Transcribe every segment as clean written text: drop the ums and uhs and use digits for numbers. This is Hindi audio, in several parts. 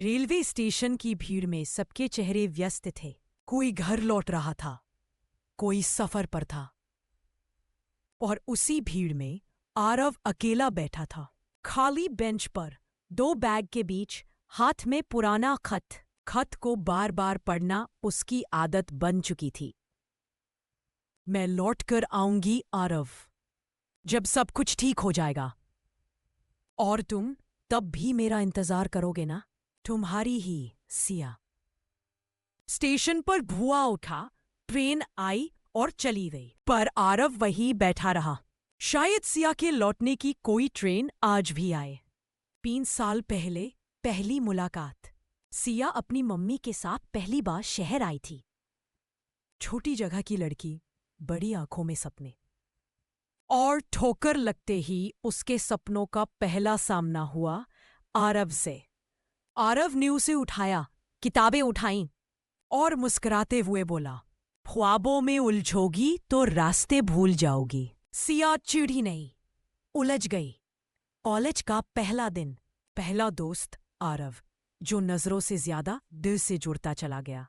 रेलवे स्टेशन की भीड़ में सबके चेहरे व्यस्त थे। कोई घर लौट रहा था, कोई सफर पर था, और उसी भीड़ में आरव अकेला बैठा था, खाली बेंच पर, दो बैग के बीच, हाथ में पुराना खत। खत को बार बार पढ़ना उसकी आदत बन चुकी थी। मैं लौट कर आऊंगी आरव, जब सब कुछ ठीक हो जाएगा। और तुम तब भी मेरा इंतजार करोगे ना? तुम्हारी ही सिया। स्टेशन पर धुआं उठा, ट्रेन आई और चली गई, पर आरव वहीं बैठा रहा। शायद सिया के लौटने की कोई ट्रेन आज भी आए। 3 साल पहले पहली मुलाकात। सिया अपनी मम्मी के साथ पहली बार शहर आई थी। छोटी जगह की लड़की, बड़ी आंखों में सपने। और ठोकर लगते ही उसके सपनों का पहला सामना हुआ आरव से। आरव ने उसे उठाया, किताबें उठाईं और मुस्कुराते हुए बोला, ख्वाबों में उलझोगी तो रास्ते भूल जाओगी। सिया चिढ़ी नहीं, उलझ गई। कॉलेज का पहला दिन, पहला दोस्त आरव, जो नजरों से ज्यादा दिल से जुड़ता चला गया।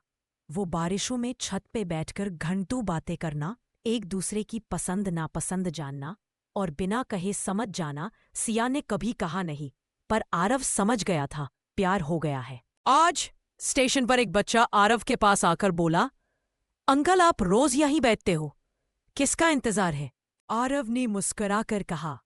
वो बारिशों में छत पे बैठकर घंटों बातें करना, एक दूसरे की पसंद नापसंद जानना और बिना कहे समझ जाना। सिया ने कभी कहा नहीं, पर आरव समझ गया था, प्यार हो गया है। आज स्टेशन पर एक बच्चा आरव के पास आकर बोला, अंकल आप रोज यहीं बैठते हो, किसका इंतजार है? आरव ने मुस्कुराकर कहा,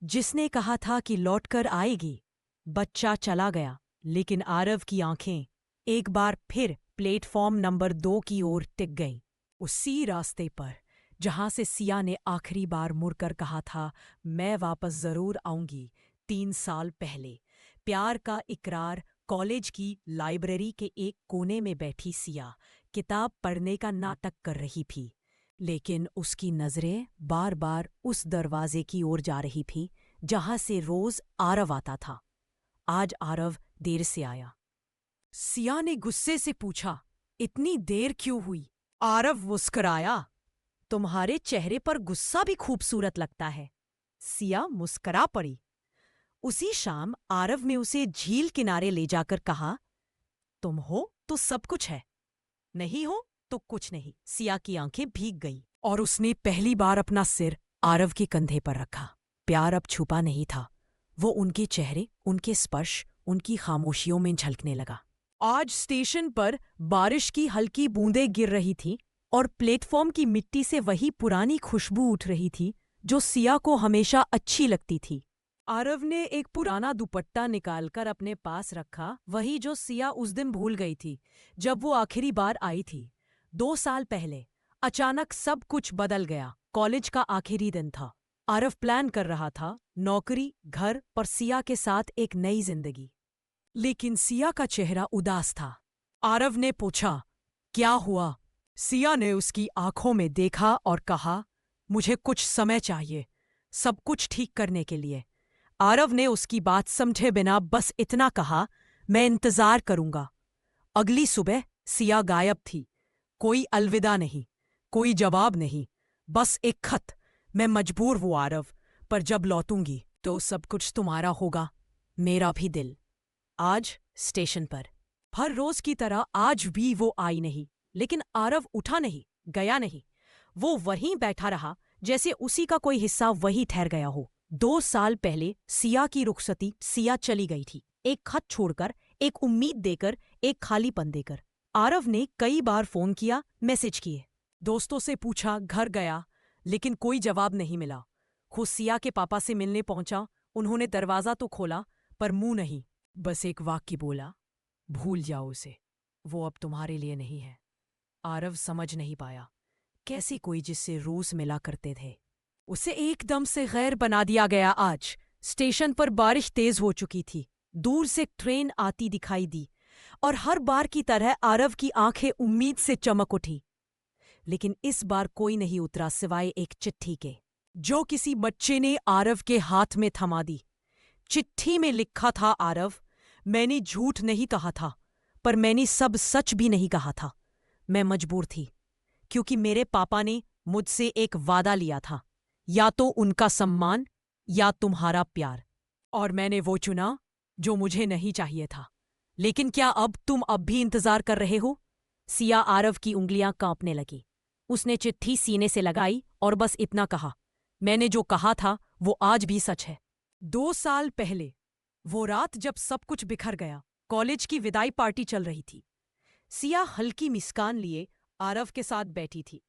जिसने कहा था कि लौटकर आएगी। बच्चा चला गया, लेकिन आरव की आंखें एक बार फिर प्लेटफॉर्म नंबर 2 की ओर टिक गईं। उसी रास्ते पर जहां से सिया ने आखिरी बार मुड़कर कहा था, मैं वापस जरूर आऊंगी। 3 साल पहले प्यार का इकरार। कॉलेज की लाइब्रेरी के एक कोने में बैठी सिया किताब पढ़ने का नाटक कर रही थी, लेकिन उसकी नजरें बार बार उस दरवाजे की ओर जा रही थी जहां से रोज आरव आता था। आज आरव देर से आया। सिया ने गुस्से से पूछा, इतनी देर क्यों हुई? आरव मुस्कुराया, तुम्हारे चेहरे पर गुस्सा भी खूबसूरत लगता है। सिया मुस्कुरा पड़ी। उसी शाम आरव ने उसे झील किनारे ले जाकर कहा, तुम हो तो सब कुछ है, नहीं हो तो कुछ नहीं। सिया की आंखें भीग गई और उसने पहली बार अपना सिर आरव के कंधे पर रखा। प्यार अब छुपा नहीं था, वो उनके चेहरे, उनके स्पर्श, उनकी खामोशियों में झलकने लगा। आज स्टेशन पर बारिश की हल्की बूंदें गिर रही थी और प्लेटफॉर्म की मिट्टी से वही पुरानी खुशबू उठ रही थी जो सिया को हमेशा अच्छी लगती थी। आरव ने एक पुराना दुपट्टा निकालकर अपने पास रखा, वही जो सिया उस दिन भूल गई थी जब वो आखिरी बार आई थी 2 साल पहले। अचानक सब कुछ बदल गया। कॉलेज का आखिरी दिन था। आरव प्लान कर रहा था, नौकरी, घर और सिया के साथ एक नई जिंदगी। लेकिन सिया का चेहरा उदास था। आरव ने पूछा, क्या हुआ? सिया ने उसकी आंखों में देखा और कहा, मुझे कुछ समय चाहिए सब कुछ ठीक करने के लिए। आरव ने उसकी बात समझे बिना बस इतना कहा, मैं इंतजार करूंगा। अगली सुबह सिया गायब थी। कोई अलविदा नहीं, कोई जवाब नहीं, बस एक खत, मैं मजबूर हूं आरव, पर जब लौटूंगी तो सब कुछ तुम्हारा होगा, मेरा भी दिल। आज स्टेशन पर हर रोज की तरह आज भी वो आई नहीं, लेकिन आरव उठा नहीं, गया नहीं। वो वहीं बैठा रहा, जैसे उसी का कोई हिस्सा वहीं ठहर गया हो। 2 साल पहले सिया की रुखसती, सिया चली गई थी, एक खत छोड़कर, एक उम्मीद देकर, एक खालीपन देकर। आरव ने कई बार फोन किया, मैसेज किए, दोस्तों से पूछा, घर गया, लेकिन कोई जवाब नहीं मिला। खुद सिया के पापा से मिलने पहुंचा, उन्होंने दरवाजा तो खोला पर मुंह नहीं, बस एक वाक्य बोला, भूल जाओ उसे, वो अब तुम्हारे लिए नहीं है। आरव समझ नहीं पाया, कैसे कोई जिससे रोज मिला करते थे उसे एकदम से गैर बना दिया गया। आज स्टेशन पर बारिश तेज हो चुकी थी, दूर से ट्रेन आती दिखाई दी और हर बार की तरह आरव की आंखें उम्मीद से चमक उठी। लेकिन इस बार कोई नहीं उतरा सिवाय एक चिट्ठी के, जो किसी बच्चे ने आरव के हाथ में थमा दी। चिट्ठी में लिखा था, आरव, मैंने झूठ नहीं कहा था, पर मैंने सब सच भी नहीं कहा था। मैं मजबूर थी, क्योंकि मेरे पापा ने मुझसे एक वादा लिया था, या तो उनका सम्मान या तुम्हारा प्यार, और मैंने वो चुना जो मुझे नहीं चाहिए था। लेकिन क्या अब तुम अब भी इंतजार कर रहे हो? सिया आरव की उंगलियां कांपने लगी। उसने चिट्ठी सीने से लगाई और बस इतना कहा, मैंने जो कहा था वो आज भी सच है। 2 साल पहले वो रात जब सब कुछ बिखर गया, कॉलेज की विदाई पार्टी चल रही थी। सिया हल्की मुस्कान लिए आरव के साथ बैठी थी,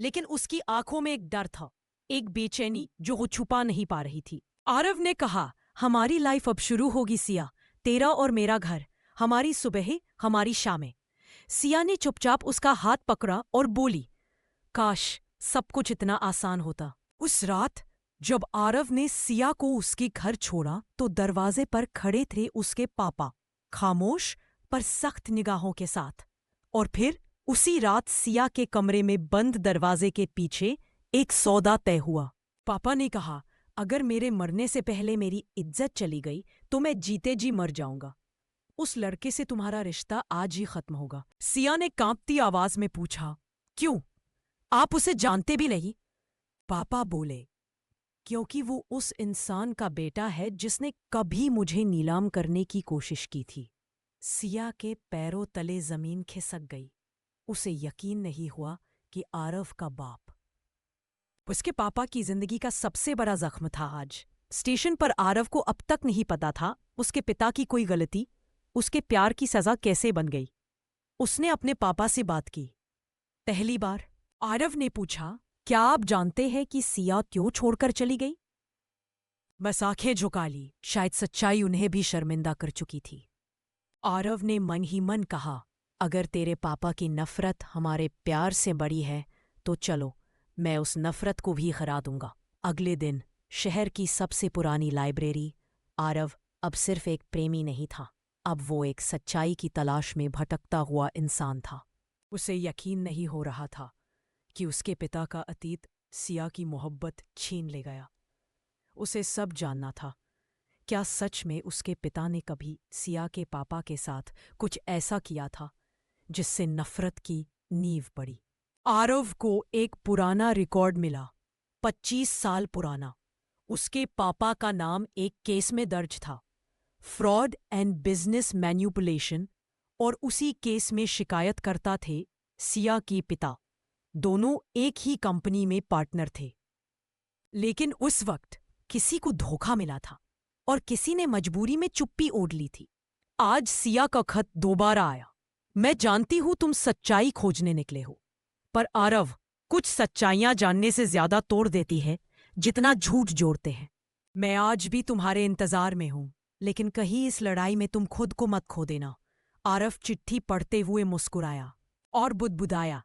लेकिन उसकी आंखों में एक डर था, एक बेचैनी जो वो छुपा नहीं पा रही थी। आरव ने कहा, हमारी लाइफ अब शुरू होगी सिया, तेरा और मेरा घर, हमारी सुबह, हमारी शामें। सिया ने चुपचाप उसका हाथ पकड़ा और बोली, काश सब कुछ इतना आसान होता। उस रात जब आरव ने सिया को उसके घर छोड़ा तो दरवाजे पर खड़े थे उसके पापा, खामोश पर सख्त निगाहों के साथ। और फिर उसी रात सिया के कमरे में बंद दरवाजे के पीछे एक सौदा तय हुआ। पापा ने कहा, अगर मेरे मरने से पहले मेरी इज्जत चली गई तो मैं जीते जी मर जाऊंगा। उस लड़के से तुम्हारा रिश्ता आज ही खत्म होगा। सिया ने कांपती आवाज में पूछा, क्यों? आप उसे जानते भी नहीं? पापा बोले, क्योंकि वो उस इंसान का बेटा है जिसने कभी मुझे नीलाम करने की कोशिश की थी। सिया के पैरों तले जमीन खिसक गई। उसे यकीन नहीं हुआ कि आरव का बाप उसके पापा की जिंदगी का सबसे बड़ा जख्म था। आज स्टेशन पर आरव को अब तक नहीं पता था उसके पिता की कोई गलती उसके प्यार की सजा कैसे बन गई। उसने अपने पापा से बात की। पहली बार आरव ने पूछा, क्या आप जानते हैं कि सिया क्यों छोड़कर चली गई? बस आंखें झुका ली, शायद सच्चाई उन्हें भी शर्मिंदा कर चुकी थी। आरव ने मन ही मन कहा, अगर तेरे पापा की नफरत हमारे प्यार से बड़ी है तो चलो, मैं उस नफरत को भी हरा दूंगा। अगले दिन शहर की सबसे पुरानी लाइब्रेरी। आरव अब सिर्फ एक प्रेमी नहीं था, अब वो एक सच्चाई की तलाश में भटकता हुआ इंसान था। उसे यकीन नहीं हो रहा था कि उसके पिता का अतीत सिया की मोहब्बत छीन ले गया। उसे सब जानना था। क्या सच में उसके पिता ने कभी सिया के पापा के साथ कुछ ऐसा किया था जिससे नफरत की नींव पड़ी? आरव को एक पुराना रिकॉर्ड मिला, 25 साल पुराना। उसके पापा का नाम एक केस में दर्ज था, फ्रॉड एंड बिजनेस मैन्युपुलेशन, और उसी केस में शिकायतकर्ता थे सिया के पिता। दोनों एक ही कंपनी में पार्टनर थे। लेकिन उस वक्त किसी को धोखा मिला था और किसी ने मजबूरी में चुप्पी ओढ़ ली थी। आज सिया का खत दोबारा आया। मैं जानती हूं तुम सच्चाई खोजने निकले हो, पर आरव, कुछ सच्चाइयां जानने से ज्यादा तोड़ देती है जितना झूठ जोड़ते हैं। मैं आज भी तुम्हारे इंतजार में हूं, लेकिन कहीं इस लड़ाई में तुम खुद को मत खो देना। आरव चिट्ठी पढ़ते हुए मुस्कुराया और बुदबुदाया,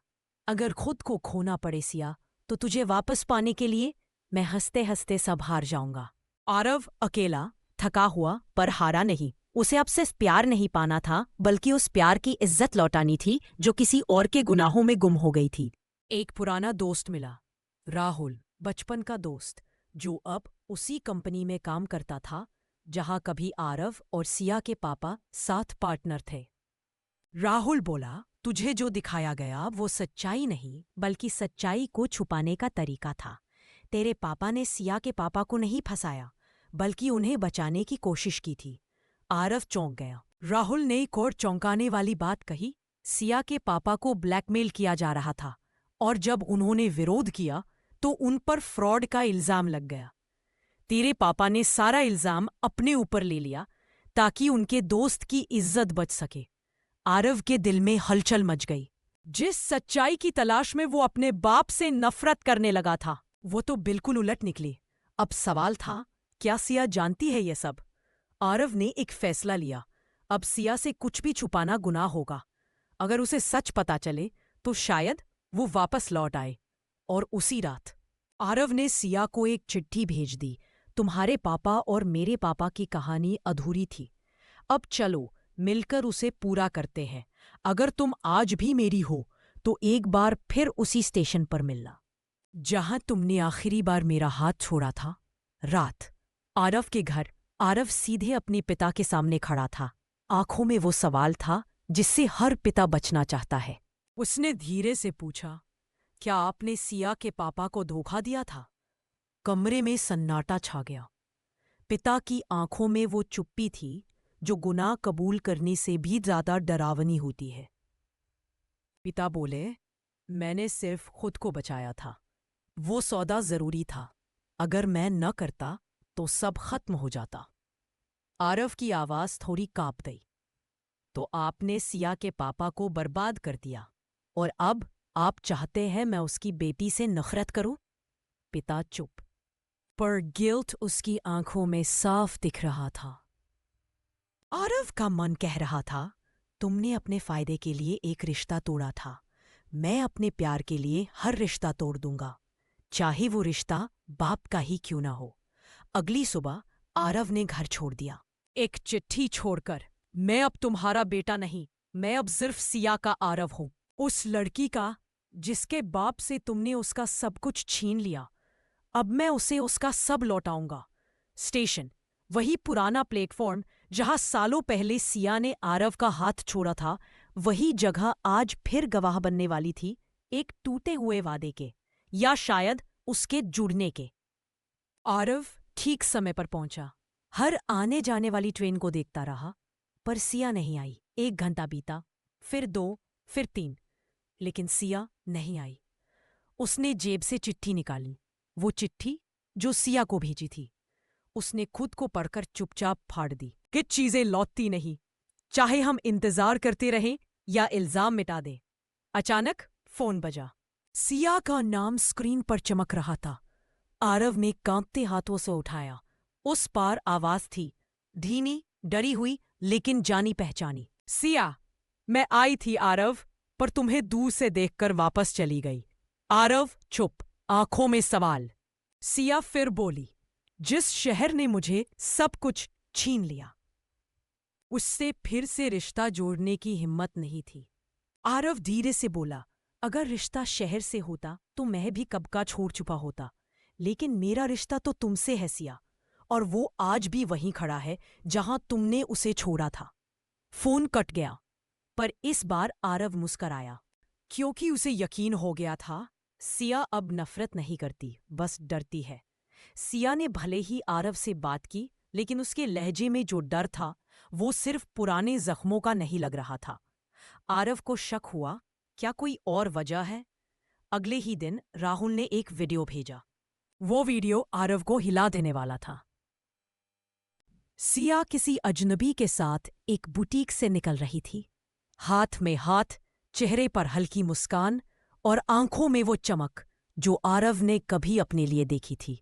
अगर खुद को खोना पड़े सिया, तो तुझे वापस पाने के लिए मैं हंसते हंसते सब हार जाऊंगा। आरव अकेला, थका हुआ, पर हारा नहीं। उसे अब सिर्फ प्यार नहीं पाना था, बल्कि उस प्यार की इज्जत लौटानी थी जो किसी और के गुनाहों में गुम हो गई थी। एक पुराना दोस्त मिला, राहुल, बचपन का दोस्त, जो अब उसी कंपनी में काम करता था जहां कभी आरव और सिया के पापा साथ पार्टनर थे। राहुल बोला, तुझे जो दिखाया गया वो सच्चाई नहीं, बल्कि सच्चाई को छुपाने का तरीका था। तेरे पापा ने सिया के पापा को नहीं फंसाया, बल्कि उन्हें बचाने की कोशिश की थी। आरव चौंक गया। राहुल ने एक और चौंकाने वाली बात कही, सिया के पापा को ब्लैकमेल किया जा रहा था, और जब उन्होंने विरोध किया तो उन पर फ्रॉड का इल्जाम लग गया। तेरे पापा ने सारा इल्जाम अपने ऊपर ले लिया ताकि उनके दोस्त की इज्जत बच सके। आरव के दिल में हलचल मच गई। जिस सच्चाई की तलाश में वो अपने बाप से नफरत करने लगा था, वो तो बिल्कुल उलट निकली। अब सवाल था, क्या सिया जानती है ये सब? आरव ने एक फैसला लिया, अब सिया से कुछ भी छुपाना गुनाह होगा। अगर उसे सच पता चले तो शायद वो वापस लौट आए। और उसी रात आरव ने सिया को एक चिट्ठी भेज दी, तुम्हारे पापा और मेरे पापा की कहानी अधूरी थी, अब चलो मिलकर उसे पूरा करते हैं। अगर तुम आज भी मेरी हो तो एक बार फिर उसी स्टेशन पर मिलना जहां तुमने आखिरी बार मेरा हाथ छोड़ा था। रात आरव के घर। आरव सीधे अपने पिता के सामने खड़ा था। आंखों में वो सवाल था जिससे हर पिता बचना चाहता है। उसने धीरे से पूछा, क्या आपने सिया के पापा को धोखा दिया था? कमरे में सन्नाटा छा गया। पिता की आंखों में वो चुप्पी थी जो गुनाह कबूल करने से भी ज्यादा डरावनी होती है। पिता बोले, मैंने सिर्फ खुद को बचाया था। वो सौदा जरूरी था। अगर मैं न करता तो सब खत्म हो जाता। आरव की आवाज थोड़ी कांप गई। तो आपने सिया के पापा को बर्बाद कर दिया और अब आप चाहते हैं मैं उसकी बेटी से नफरत करूं? पिता चुप, पर गिल्ट उसकी आंखों में साफ दिख रहा था। आरव का मन कह रहा था, तुमने अपने फायदे के लिए एक रिश्ता तोड़ा था। मैं अपने प्यार के लिए हर रिश्ता तोड़ दूंगा, चाहे वो रिश्ता बाप का ही क्यों ना हो। अगली सुबह आरव ने घर छोड़ दिया, एक चिट्ठी छोड़कर। मैं अब तुम्हारा बेटा नहीं, मैं अब सिर्फ सिया का आरव हूं, उस लड़की का जिसके बाप से तुमने उसका सब कुछ छीन लिया। अब मैं उसे उसका सब लौटाऊंगा। स्टेशन, वही पुराना प्लेटफॉर्म जहां सालों पहले सिया ने आरव का हाथ छोड़ा था, वही जगह आज फिर गवाह बनने वाली थी एक टूटे हुए वादे के, या शायद उसके जुड़ने के। आरव ठीक समय पर पहुंचा। हर आने जाने वाली ट्रेन को देखता रहा, पर सिया नहीं आई। 1 घंटा बीता, फिर 2, फिर 3, लेकिन सिया नहीं आई। उसने जेब से चिट्ठी निकाली, वो चिट्ठी जो सिया को भेजी थी। उसने खुद को पढ़कर चुपचाप फाड़ दी कि चीजें लौटती नहीं, चाहे हम इंतजार करते रहें या इल्जाम मिटा दें। अचानक फोन बजा। सिया का नाम स्क्रीन पर चमक रहा था। आरव ने कांपते हाथों से उठाया। उस पार आवाज थी, धीमी, डरी हुई, लेकिन जानी पहचानी। सिया, मैं आई थी आरव, पर तुम्हें दूर से देखकर वापस चली गई। आरव चुप, आंखों में सवाल। सिया फिर बोली, जिस शहर ने मुझे सब कुछ छीन लिया, उससे फिर से रिश्ता जोड़ने की हिम्मत नहीं थी। आरव धीरे से बोला, अगर रिश्ता शहर से होता तो मैं भी कब का छोड़ चुका होता, लेकिन मेरा रिश्ता तो तुमसे है सिया, और वो आज भी वहीं खड़ा है जहां तुमने उसे छोड़ा था। फोन कट गया, पर इस बार आरव मुस्कराया, क्योंकि उसे यकीन हो गया था सिया अब नफरत नहीं करती, बस डरती है। सिया ने भले ही आरव से बात की, लेकिन उसके लहजे में जो डर था वो सिर्फ पुराने जख्मों का नहीं लग रहा था। आरव को शक हुआ, क्या कोई और वजह है? अगले ही दिन राहुल ने एक वीडियो भेजा। वो वीडियो आरव को हिला देने वाला था। सिया किसी अजनबी के साथ एक बुटीक से निकल रही थी, हाथ में हाथ, चेहरे पर हल्की मुस्कान और आंखों में वो चमक जो आरव ने कभी अपने लिए देखी थी।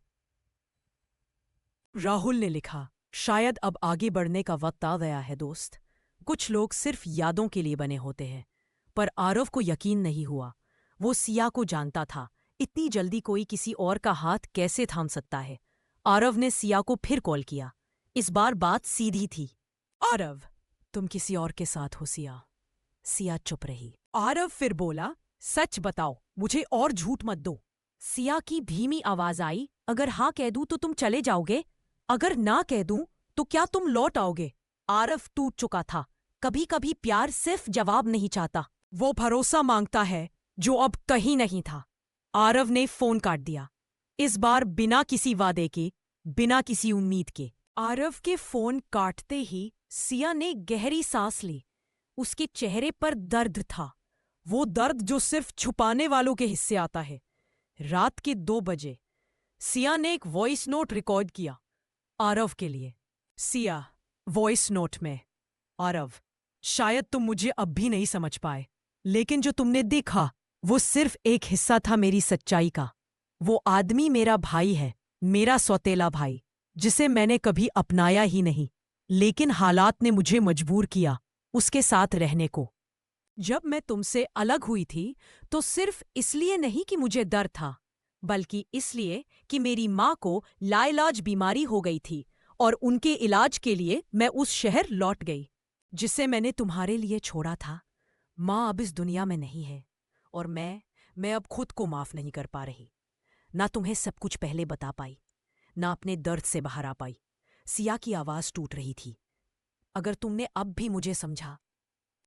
राहुल ने लिखा, शायद अब आगे बढ़ने का वक्त आ गया है दोस्त। कुछ लोग सिर्फ यादों के लिए बने होते हैं। पर आरव को यकीन नहीं हुआ। वो सिया को जानता था, इतनी जल्दी कोई किसी और का हाथ कैसे थाम सकता है। आरव ने सिया को फिर कॉल किया। इस बार बात सीधी थी। आरव, तुम किसी और के साथ हो सिया। सिया चुप रही। आरव फिर बोला, सच बताओ, मुझे और झूठ मत दो। सिया की धीमी आवाज आई, अगर हाँ कह दूं तो तुम चले जाओगे? अगर ना कह दूं तो क्या तुम लौट आओगे? आरव टूट चुका था। कभी कभी प्यार सिर्फ जवाब नहीं चाहता, वो भरोसा मांगता है जो अब कहीं नहीं था। आरव ने फोन काट दिया, इस बार बिना किसी वादे के, बिना किसी उम्मीद के। आरव के फोन काटते ही सिया ने गहरी सांस ली। उसके चेहरे पर दर्द था, वो दर्द जो सिर्फ छुपाने वालों के हिस्से आता है। रात के 2 बजे सिया ने एक वॉइस नोट रिकॉर्ड किया आरव के लिए। सिया, वॉइस नोट में, आरव, शायद तुम मुझे अब भी नहीं समझ पाए, लेकिन जो तुमने देखा वो सिर्फ एक हिस्सा था मेरी सच्चाई का। वो आदमी मेरा भाई है, मेरा सौतेला भाई, जिसे मैंने कभी अपनाया ही नहीं, लेकिन हालात ने मुझे मजबूर किया उसके साथ रहने को। जब मैं तुमसे अलग हुई थी तो सिर्फ इसलिए नहीं कि मुझे डर था, बल्कि इसलिए कि मेरी माँ को लाइलाज बीमारी हो गई थी और उनके इलाज के लिए मैं उस शहर लौट गई जिसे मैंने तुम्हारे लिए छोड़ा था। माँ अब इस दुनिया में नहीं है और मैं अब खुद को माफ नहीं कर पा रही। ना तुम्हें सब कुछ पहले बता पाई, ना अपने दर्द से बाहर आ पाई। सिया की आवाज टूट रही थी। अगर तुमने अब भी मुझे समझा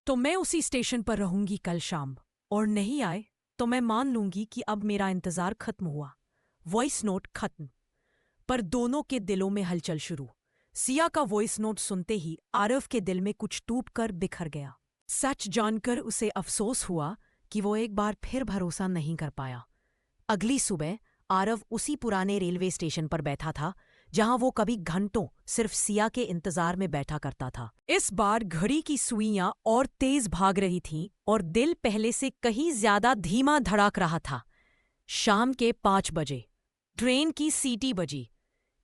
तो मैं उसी स्टेशन पर रहूंगी कल शाम, और नहीं आए तो मैं मान लूंगी कि अब मेरा इंतजार खत्म हुआ। वॉइस नोट खत्म, पर दोनों के दिलों में हलचल शुरू। सिया का वॉइस नोट सुनते ही आरव के दिल में कुछ टूट कर बिखर गया। सच जानकर उसे अफसोस हुआ कि वो एक बार फिर भरोसा नहीं कर पाया। अगली सुबह आरव उसी पुराने रेलवे स्टेशन पर बैठा था जहां वो कभी घंटों सिर्फ सिया के इंतजार में बैठा करता था। इस बार घड़ी की सुइयां और तेज भाग रही थीं और दिल पहले से कहीं ज्यादा धीमा धड़क रहा था। शाम के 5 बजे ट्रेन की सीटी बजी।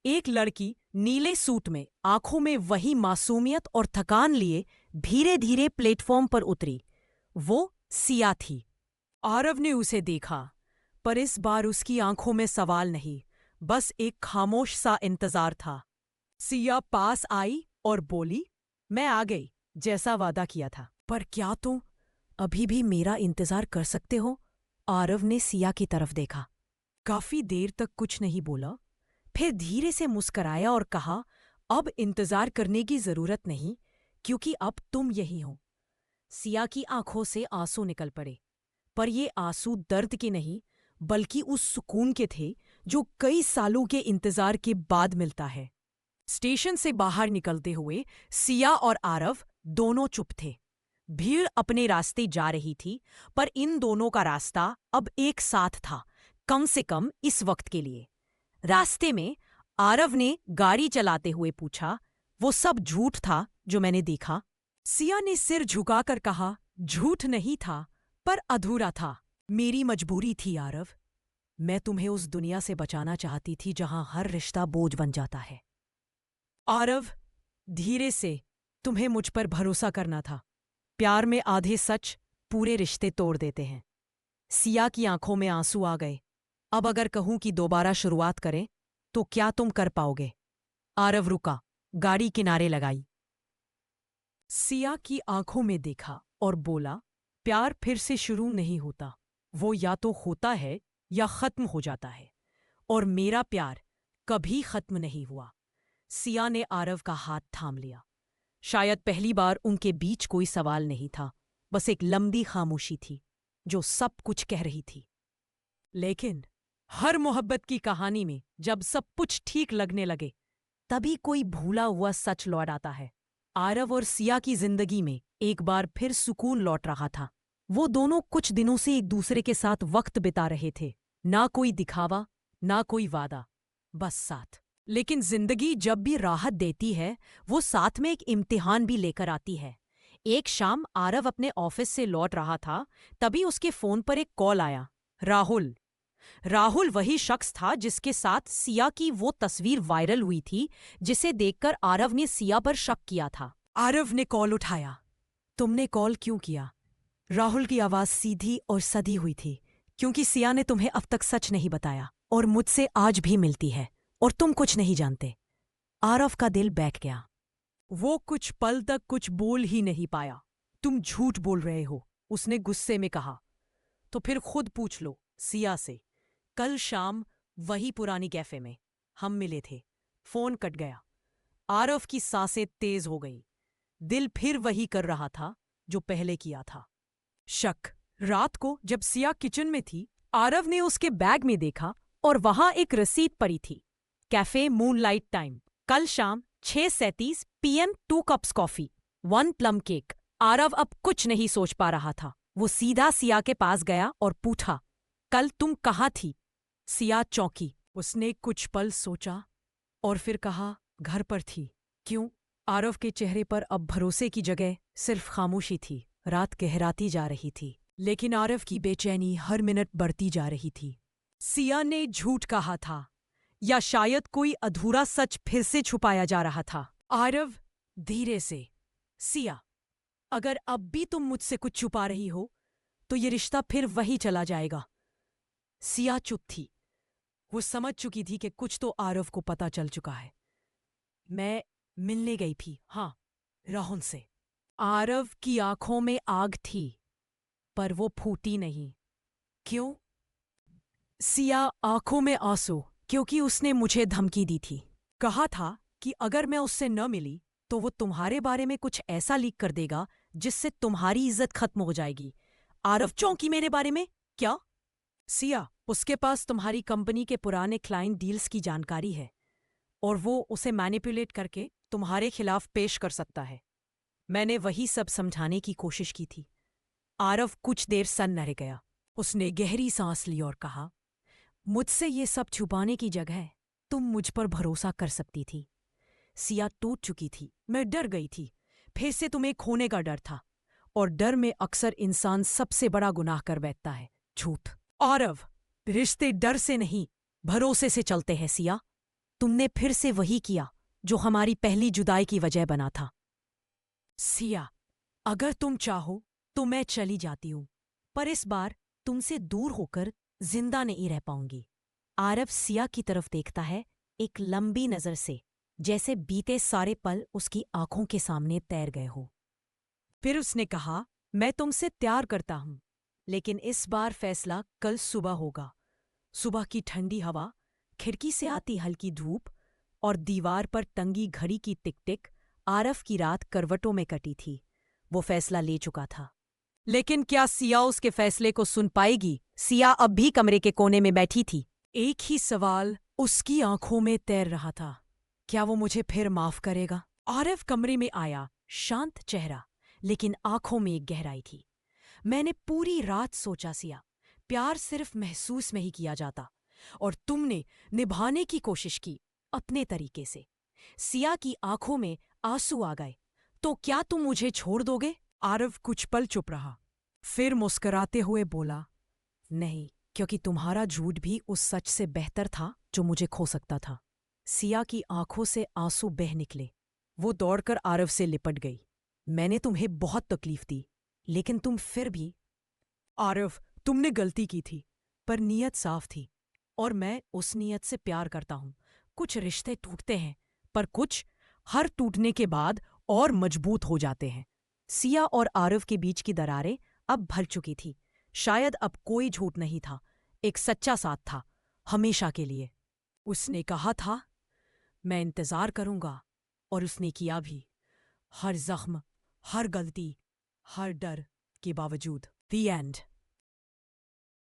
एक लड़की नीले सूट में, आंखों में वही मासूमियत और थकान लिए धीरे धीरे प्लेटफॉर्म पर उतरी। वो सिया थी। आरव ने उसे देखा, पर इस बार उसकी आंखों में सवाल नहीं, बस एक खामोश सा इंतजार था। सिया पास आई और बोली, मैं आ गई, जैसा वादा किया था। पर क्या तुम अभी भी मेरा इंतजार कर सकते हो? आरव ने सिया की तरफ देखा। काफी देर तक कुछ नहीं बोला, फिर धीरे से मुस्कराया और कहा, अब इंतजार करने की जरूरत नहीं, क्योंकि अब तुम यही हो। सिया की आंखों से आंसू निकल पड़े, पर ये आंसू दर्द के नहीं, बल्कि उस सुकून के थे जो कई सालों के इंतजार के बाद मिलता है। स्टेशन से बाहर निकलते हुए सिया और आरव दोनों चुप थे। भीड़ अपने रास्ते जा रही थी, पर इन दोनों का रास्ता अब एक साथ था, कम से कम इस वक्त के लिए। रास्ते में आरव ने गाड़ी चलाते हुए पूछा, वो सब झूठ था जो मैंने देखा? सिया ने सिर झुकाकर कहा, झूठ नहीं था, पर अधूरा था। मेरी मजबूरी थी आरव। मैं तुम्हें उस दुनिया से बचाना चाहती थी जहां हर रिश्ता बोझ बन जाता है। आरव, धीरे से, तुम्हें मुझ पर भरोसा करना था। प्यार में आधे सच पूरे रिश्ते तोड़ देते हैं। सिया की आंखों में आंसू आ गए। अब अगर कहूं कि दोबारा शुरुआत करें, तो क्या तुम कर पाओगे? आरव रुका, गाड़ी किनारे लगाई। सिया की आंखों में देखा और बोला, प्यार फिर से शुरू नहीं होता, वो या तो होता है या खत्म हो जाता है, और मेरा प्यार कभी खत्म नहीं हुआ। सिया ने आरव का हाथ थाम लिया। शायद पहली बार उनके बीच कोई सवाल नहीं था, बस एक लंबी खामोशी थी जो सब कुछ कह रही थी। लेकिन हर मोहब्बत की कहानी में जब सब कुछ ठीक लगने लगे, तभी कोई भूला हुआ सच लौट आता है। आरव और सिया की जिंदगी में एक बार फिर सुकून लौट रहा था। वो दोनों कुछ दिनों से एक दूसरे के साथ वक्त बिता रहे थे। ना कोई दिखावा, ना कोई वादा, बस साथ। लेकिन जिंदगी जब भी राहत देती है, वो साथ में एक इम्तिहान भी लेकर आती है। एक शाम आरव अपने ऑफिस से लौट रहा था, तभी उसके फोन पर एक कॉल आया। राहुल। राहुल वही शख्स था जिसके साथ सिया की वो तस्वीर वायरल हुई थी, जिसे देखकर आरव ने सिया पर शक किया था। आरव ने कॉल उठाया। तुमने कॉल क्यों किया? राहुल की आवाज सीधी और सधी हुई थी। क्योंकि सिया ने तुम्हें अब तक सच नहीं बताया, और मुझसे आज भी मिलती है, और तुम कुछ नहीं जानते। आरव का दिल बैठ गया। वो कुछ पल तक कुछ बोल ही नहीं पाया। तुम झूठ बोल रहे हो, उसने गुस्से में कहा। तो फिर खुद पूछ लो सिया से। कल शाम वही पुरानी कैफे में हम मिले थे। फोन कट गया। आरव की सांसें तेज हो गई। दिल फिर वही कर रहा था जो पहले किया था। शक। रात को जब सिया किचन में थी, आरव ने उसके बैग में देखा और वहां एक रसीद पड़ी थी। कैफे मूनलाइट टाइम, कल शाम 6:37 PM, 2 cups coffee, 1 plum cake. Aarav अब कुछ नहीं सोच पा रहा था। वो सीधा सिया के पास गया और पूछा, कल तुम कहाँ थी? सिया चौंकी। उसने कुछ पल सोचा और फिर कहा, घर पर थी। क्यों? आरव के चेहरे पर अब भरोसे की जगह सिर्फ खामोशी थी। रात गहराती जा रही थी, लेकिन आरव की बेचैनी हर मिनट बढ़ती जा रही थी। सिया ने झूठ कहा था, या शायद कोई अधूरा सच फिर से छुपाया जा रहा था। आरव धीरे से, सिया, अगर अब भी तुम मुझसे कुछ छुपा रही हो, तो ये रिश्ता फिर वही चला जाएगा। सिया चुप थी। वो समझ चुकी थी कि कुछ तो आरव को पता चल चुका है। मैं मिलने गई थी, हाँ, राहुल से। आरव की आंखों में आग थी, पर वो फूटी नहीं। क्यों? सिया आंखों में आंसू। क्योंकि उसने मुझे धमकी दी थी। कहा था कि अगर मैं उससे न मिली तो वो तुम्हारे बारे में कुछ ऐसा लीक कर देगा जिससे तुम्हारी इज्जत खत्म हो जाएगी। आरव चौंकी। मेरे बारे में क्या? सिया, उसके पास तुम्हारी कंपनी के पुराने क्लाइंट डील्स की जानकारी है, और वो उसे मैनिपुलेट करके तुम्हारे खिलाफ पेश कर सकता है। मैंने वही सब समझाने की कोशिश की थी। आरव कुछ देर सन्न रह गया। उसने गहरी सांस ली और कहा, मुझसे ये सब छुपाने की जगह तुम मुझ पर भरोसा कर सकती थी। सिया टूट चुकी थी। मैं डर गई थी। फिर से तुम्हें खोने का डर था। और डर में अक्सर इंसान सबसे बड़ा गुनाह कर बैठता है, झूठ। आरव, रिश्ते डर से नहीं, भरोसे से चलते हैं सिया। तुमने फिर से वही किया जो हमारी पहली जुदाई की वजह बना था। सिया, अगर तुम चाहो तो मैं चली जाती हूं, पर इस बार तुमसे दूर होकर जिंदा नहीं रह पाऊंगी। आरव सिया की तरफ देखता है, एक लंबी नजर से, जैसे बीते सारे पल उसकी आंखों के सामने तैर गए हो। फिर उसने कहा, मैं तुमसे प्यार करता हूं, लेकिन इस बार फैसला कल सुबह होगा। सुबह की ठंडी हवा, खिड़की से आती हल्की धूप और दीवार पर टंगी घड़ी की टिक टिक। आरव की रात करवटों में कटी थी। वो फैसला ले चुका था। लेकिन क्या सिया उसके फैसले को सुन पाएगी? सिया अब भी कमरे के कोने में बैठी थी। एक ही सवाल उसकी आंखों में तैर रहा था, क्या वो मुझे फिर माफ करेगा? आरव कमरे में आया, शांत चेहरा, लेकिन आंखों में एक गहराई थी। मैंने पूरी रात सोचा सिया, प्यार सिर्फ महसूस में ही किया जाता, और तुमने निभाने की कोशिश की अपने तरीके से। सिया की आंखों में आंसू आ गए। तो क्या तुम मुझे छोड़ दोगे? आरव कुछ पल चुप रहा, फिर मुस्कुराते हुए बोला, नहीं, क्योंकि तुम्हारा झूठ भी उस सच से बेहतर था जो मुझे खो सकता था। सिया की आंखों से आंसू बह निकले। वो दौड़कर आरव से लिपट गई। मैंने तुम्हें बहुत तकलीफ दी, लेकिन तुम फिर भी। आरव, तुमने गलती की थी, पर नीयत साफ थी, और मैं उस नीयत से प्यार करता हूं। कुछ रिश्ते टूटते हैं, पर कुछ हर टूटने के बाद और मजबूत हो जाते हैं। सिया और आरव के बीच की दरारें अब भर चुकी थी। शायद अब कोई झूठ नहीं था, एक सच्चा साथ था, हमेशा के लिए। उसने कहा था, मैं इंतजार करूंगा, और उसने किया भी, हर जख्म, हर गलती, हर डर के बावजूद। The end.